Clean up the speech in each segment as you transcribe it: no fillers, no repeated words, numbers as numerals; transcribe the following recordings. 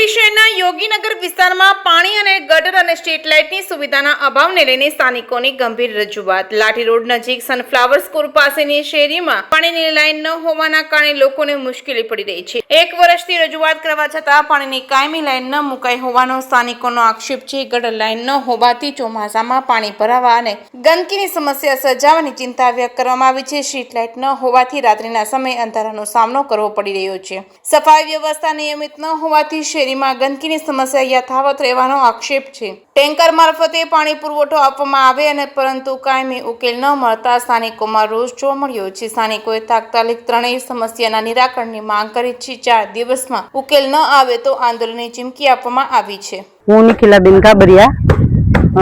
મોરબી શહેરના યોગીનગર વિસ્તારમાં પાણી અને ગટર અને સ્ટ્રીટ લાઇટની સુવિધાના અભાવને લઈને સ્થાનિકોની ગંભીર રજૂઆત। લાઠી રોડ નજીક સનફ્લાવર સ્કૂલ પાસેની શેરીમાં પાણીની લાઇન ન હોવાના કારણે લોકોને મુશ્કેલી પડી રહી છે। 1 વર્ષથી રજૂઆત કરવા છતાં પાણીની કાયમી લાઇન ન મુકાઈ હોવાનો સ્થાનિકોનો આક્ષેપ છે। ગટર લાઇન ન હોવાથી ચોમાસામાં પાણી ભરાવા અને ગંદકીની સમસ્યા સર્જાવાની ચિંતા વ્યક્ત કરવામાં આવી છે। સ્ટ્રીટ લાઇટ ન હોવાથી રાત્રિના સમયે અંધારાનો સામનો કરવો પડી રહ્યો છે। સફાઈ વ્યવસ્થા નિયમિત ન હોવાથી શેરીમાં ગંદકીની સમસ્યા યથાવત રહેવાનો આક્ષેપ છે। ટેન્કર મારફતે પાણી પુરવઠો આપવામાં આવે અને પરંતુ કાયમી ઉકેલ ન મળતા સ્થાનિકોમાં રોષ જોવા મળ્યો છે। સ્થાનિકોએ તાત્કાલિક ત્રણેય સમસ્યાના નિરાકરણની માંગ કરી છે। 4 દિવસમાં ઉકેલ ન આવે તો આંદોલનની ચીમકી આપવામાં આવી છે। હું નિખિલાબેન કાબરિયા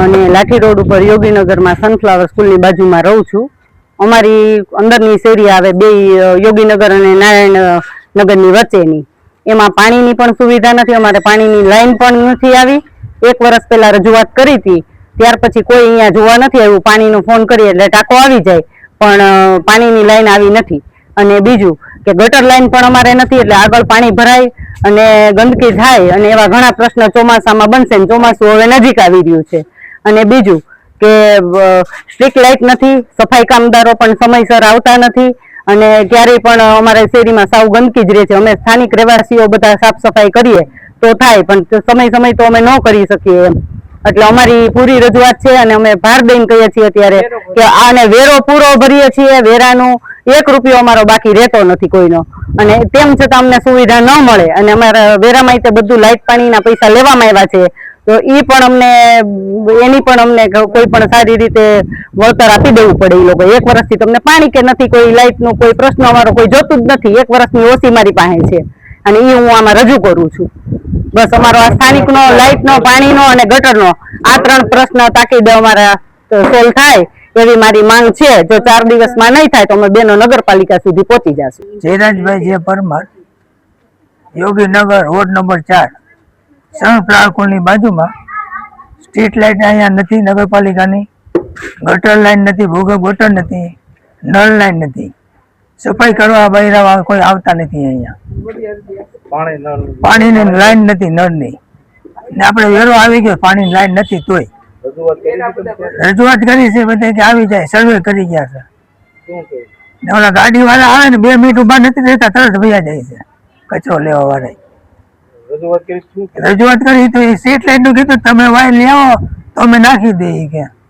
અને લાઠી રોડ ઉપર યોગીનગરમાં સનફ્લાવર સ્કૂલની બાજુમાં રહું છું। અમારી અંદરની શેરી આવે બે યોગીનગર અને નારાયણ નગરની વચ્ચેની, એમાં પાણીની પણ સુવિધા નથી। અમારે પાણીની લાઈન પણ નથી આવી। 1 વર્ષ પહેલા રજૂઆત કરી હતી, ત્યાર પછી કોઈ અહીંયા જોવા નથી આવ્યું। પાણીનો ફોન કરીએ એટલે ટાંકો આવી જાય, પણ પાણીની લાઈન આવી નથી। અને બીજું કે ગટર લાઈન પણ અમારે નથી, એટલે આગળ પાણી ભરાય અને ગંદકી થાય અને એવા ઘણા પ્રશ્ન ચોમાસામાં બનશે ને ચોમાસું હવે નજીક આવી રહ્યું છે। અને બીજું કે સ્ટ્રીટ લાઇટ નથી, સફાઈ કામદારો પણ સમયસર આવતા નથી અને ક્યારેય પણ અમારા શેરીમાં સાવ ગંદકી જ રહે છે। અમે સ્થાનિક રહેવાસીઓ બધા સાફ સફાઈ કરીએ તો થાય, પણ સમય તો અમે ન કરી શકીએ એમ। એટલે અમારી પૂરી રજૂઆત છે અને અમે ભાર દઈને કહીએ છીએ અત્યારે કે આને વેરો પૂરો ભરીએ છીએ। વેરાનું 1 રૂપિયો અમારો બાકી રહેતો નથી કોઈનો, અને તેમ છતાં અમને સુવિધા ન મળે અને અમારા વેરામાં તે બધું લાઇટ પાણીના પૈસા લેવામાં આવ્યા છે, તો એની પણ અમને કોઈ પણ સારી રીતે વળતર આપી દેવું પડે। એ લોકો 1 વર્ષથી તમને પાણી કે નથી, કોઈ લાઇટનો કોઈ પ્રશ્ન અમારો કોઈ જોતું જ નથી। 1 વર્ષની ઓછી મારી પાસે છે અને એ હું આમાં રજૂ કરું છું। બસ અમારો આ સ્થાનિકનો લાઇટનો, પાણીનો અને ગટરનો આ 3 પ્રશ્ન તાકીદે અમારા સોલ્વ થાય એવી મારી માંગ છે। જો 4 દિવસમાં નહીં થાય તો અમે બેનો નગરપાલિકા સુધી પહોંચી જશું। જયરાજભાઈ જે Parmar, Yoginagar ward number 4, sunflower સ્કૂલની બાજુમાં। સ્ટ્રીટ લાઇટ અહીંયા નથી નગરપાલિકાની, ગટર લાઈન નથી, ભૂગર્ભ ગટર નથી, નળ લાઈન નથી, સફાઈ કરવા બહાર કોઈ આવતા નથી। અહીંયા પાણીની લાઈન નથી, નળની, ને આપણે વેરો આવી ગયો, પાણીની લાઈન નથી તોય રજૂઆત કરી છે બધા કે આવી જાય, સર્વે કરી ગયા છે। ઓલા ગાડી વાળા આવે ને 2 મિનિટ ઉભા નથી રહેતા, તરત વયા જાય છે કચરો લેવા વાળા। રજૂઆત કરી તો એ સ્ટ્રીટ લાઇટ નું કીધું તમે વાયર લઈ આવો તો અમે નાખી દઈએ કે